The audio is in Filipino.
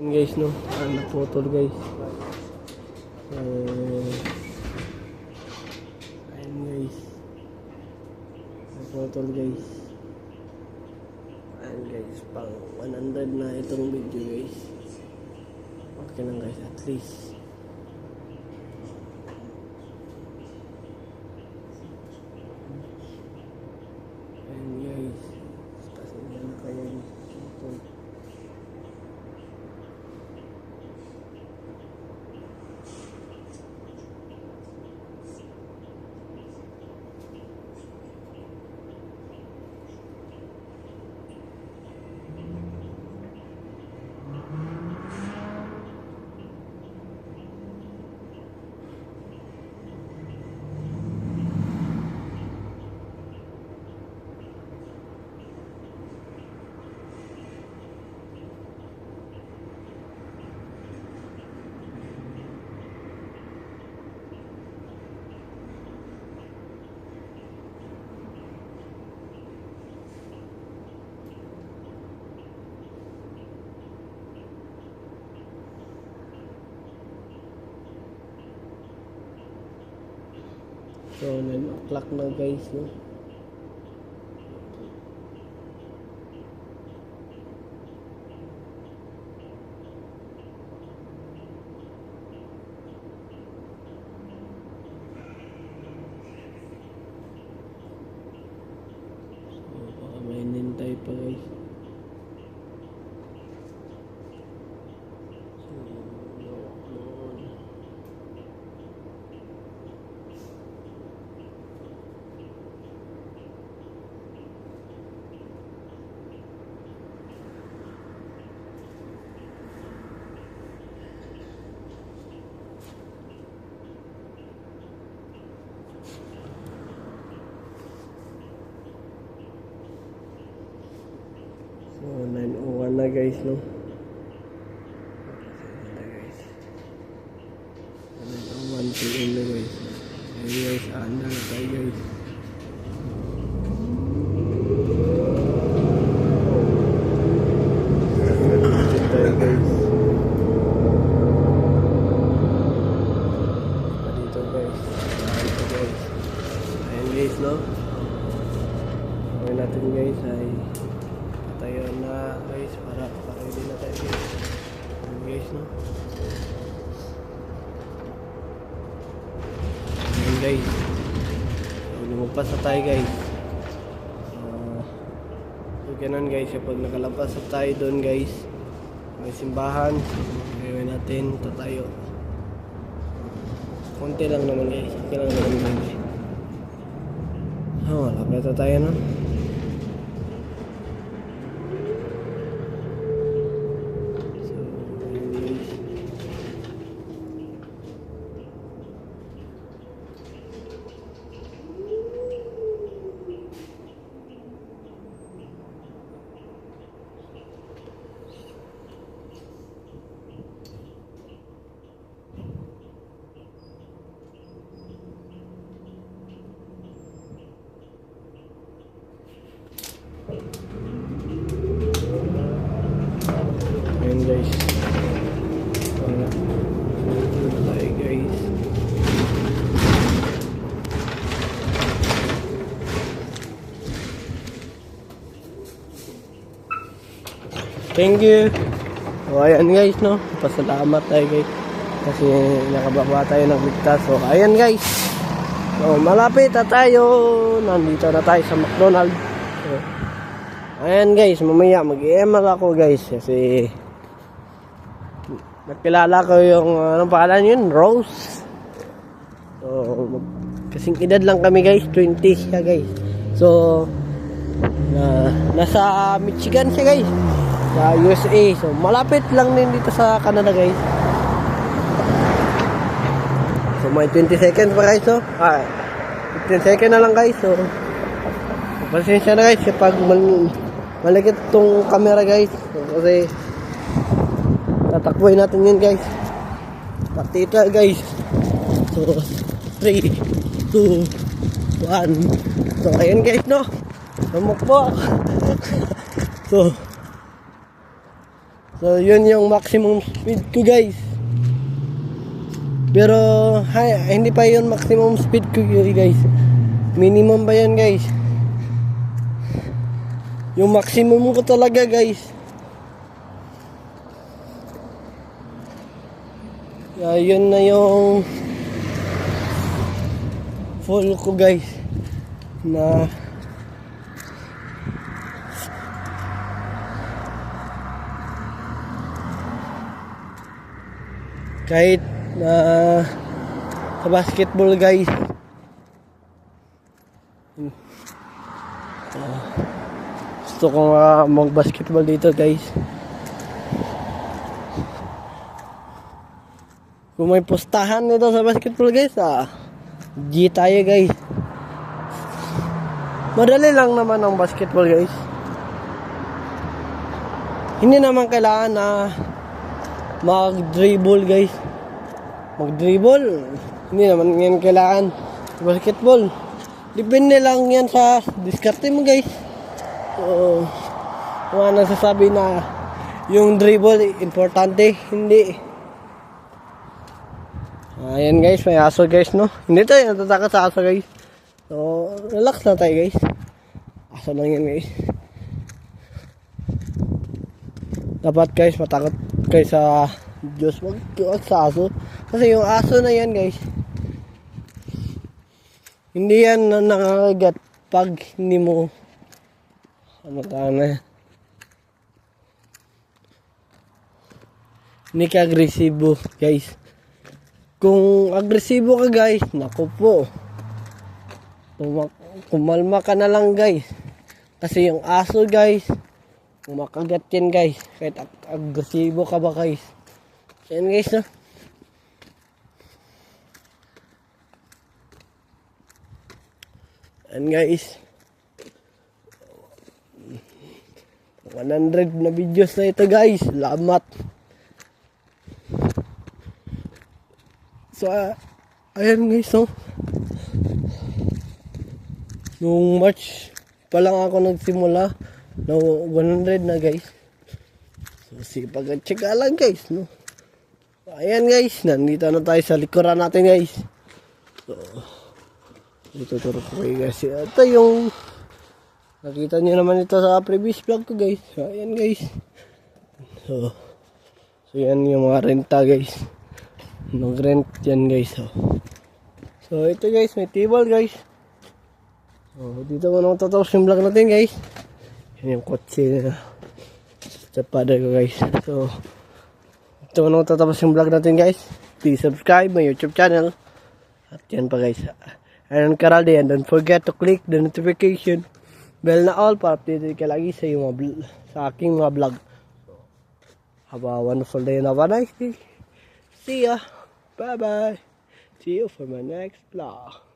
Guys, no, naputol guys. Ayun guys, naputol guys. Ayun guys, pang 100 na itong video guys. Okay lang guys, at least. Ayun guys, pasensya na kayo dito. So, 9 o'clock na guys, no? So, baka may nintay pa guys. So, 9:01 na guys, no? 9:01 PM na guys. Ayun guys, anda na tayo guys. Tayo guys. Dito guys. Dito guys. Ayun guys, no? Gawin natin guys ay tayo na guys para ready na tayo guys, no? Ayan guys, so lumagpas na tayo guys. So ganun guys, pag nakalabas na tayo doon guys, may simbahan, gawin natin tayo. Konti lang naman guys, okay lang naman guys. Malapit na tayo, no? Ayan guys, tayo guys. Thank you. So ayan guys, no, pasalamat tayo guys kasi nakababa tayo ng ligtas. So ayan guys, so malapit na tayo, nandito na tayo sa McDonald's. So, ayan guys, mamaya mag-email ako guys kasi nakilala ko yung anong pangalan yun, Rose. So kasing edad lang kami guys, 20 siya guys. So nasa Michigan siya guys, sa USA. So malapit lang din dito sa Canada guys. So may 20 seconds pa guys, so 15 seconds na lang guys. So pasensya na guys kapag malikit tong camera guys, so, kasi tatakbuhin natin yun guys, taktika guys. So 3, 2, 1. So ayun guys, no, tumakbo. So So, yun yung maximum speed ko, guys. Pero, hindi pa yun maximum speed ko, guys. Minimum pa yun, guys. Yung maximum ko talaga, guys. Yun na yung full ko, guys. Na kahit sa basketball, guys, gusto ko mag-basketball dito, guys. Kung may pustahan nito sa basketball, guys, G tayo, guys. Madali lang naman ang basketball, guys. Hindi naman kailangan na mag-dribble, guys. Mag-dribble, hindi naman yan kailangan sa basketball. Depende lang yan sa diskarte mo, guys. So, kung ano nasasabi na yung dribble importante, hindi. Ayan, guys, may aso, guys, no? Hindi tayo natatakot sa aso, guys. So, relax na tayo, guys. Aso lang yan, guys. Dapat, guys, matakot kayo sa Diyos, wag sa aso. Kasi yung aso na yan, guys, hindi yan nakakagat pag hindi mo hindi ka agresibo, guys. Kung agresibo ka, guys, naku po, kumalma ka na lang, guys. Kasi yung aso, guys, makagat yan, guys, kahit agresibo ka ba, guys. Yan, guys, no? Yan, guys, 100 na videos na ito, guys. Salamat. So, ayan, guys, no? Nung March pa lang ako nagsimula na 100 na, guys. So, sipag at tsaka lang, guys, no? Ayan, guys, nandito na tayo sa likuran natin, guys. So, ituturo ko kayo, guys. Ito yung nakita nyo naman ito sa previous vlog ko, guys. Ayan, guys. So yan yung mga renta, guys. Nag-rent yan, guys. So ito, guys, may table, guys. So dito mo naman tatapos yung vlog natin, guys. Yan yung kotse sa father ko, guys. So ito mo naman tatapos yung vlog natin, guys. Please subscribe my YouTube channel. At yan pa, guys. Aaron Caralde, and don't forget to click the notification bell na all para updated ka lagi sa aking mga vlog. Have a wonderful day and have a nice day. See ya. Bye bye. See you for my next vlog.